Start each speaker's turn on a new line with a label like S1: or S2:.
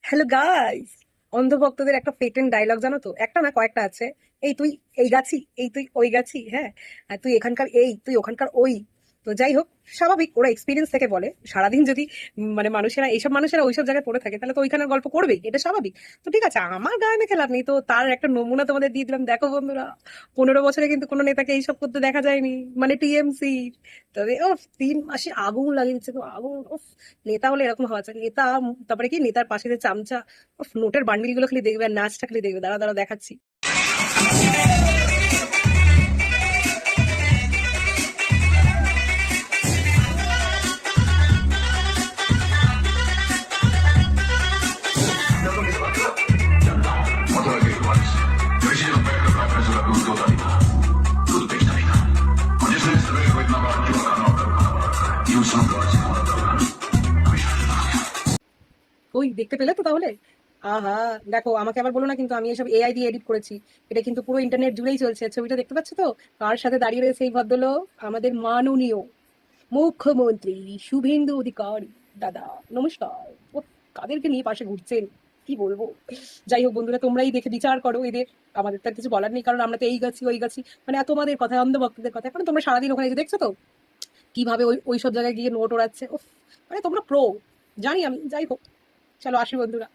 S1: Hello guys, অন্ধভক্তদের একটা patent dialogue জানো তো? একটা না, কয়েকটা আছে। এই তুই এই গাছি, এই তুই ওই গাছি, হ্যাঁ। আর তুই এখানকার এই, তুই ওখানকার ওই। তো যাই হোক, স্বাভাবিক, ওরা এক্সপিরিয়েন্স থেকে বলে। সারাদিন যদি মানে মানুষেরা ওইসব জায়গায় পড়ে থাকে, তাহলে তো ওইখানের গল্প করবেই, এটা স্বাভাবিক। তো ঠিক আছে, আমার গায়ে মেখে লাভ নেই, তো তার একটা নমুনা তোমাদের দিয়ে দিলাম। দেখো বন্ধুরা, 15 বছরে কিন্তু কোনো নেতাকে এইসব করতে দেখা যায়নি, মানে টিএমসি। তবে ও 3 মাসে আগুন লাগিয়ে দিচ্ছে, তো আগুন। নেতা হলে এরকম হওয়া চাই, নেতা। তারপরে কি, নেতার পাশে যে চামচা, উফ, নোটের বান্ডিল গুলো খালি দেখবে আর নাচটা খালি দেখবে। দাঁড়া দাঁড়া দেখাচ্ছি।
S2: Motor iguais. Decido perder la presa de totalidad. Tutto per stabilità. Oggi se ne sta per quella parte di una nota. Io sono prossimo.
S1: ওই দেখতে পেলে তো তাহলে? আহা, দেখো, আমাকে আবার বলো না কিন্তু, আমি এসব এআই দিয়ে এডিট করেছি। এটা কিন্তু পুরো ইন্টারনেট জুড়েই চলছে। ছবিটা দেখতে পাচ্ছ তো? কার সাথে দাঁড়িয়ে রয়েছে এই ভদ্রলোক? আমাদের মাননীয় মুখ্যমন্ত্রী শুভেন্দু অধিকারী দাদা। নমস্কার। ও, কাদেরকে নিয়ে পাশে ঘুরছেন, কি বলবো। যাই হোক বন্ধুরা, তোমরাই দেখে বিচার করো এদের। আমাদের তার কিছু বলার নেই, কারণ আমরা তো এই গাছি ওই গাছি, মানে তোমাদের কথা, অন্ধভক্তদের কথা। কারণ তোমরা সারাদিন ওখানে যে দেখছো তো কিভাবে ওই সব জায়গায় গিয়ে নোট ওড়াচ্ছে। উফ, মানে তোমরা প্রো, জানি আমি। যাই হোক, চলো আসি বন্ধুরা।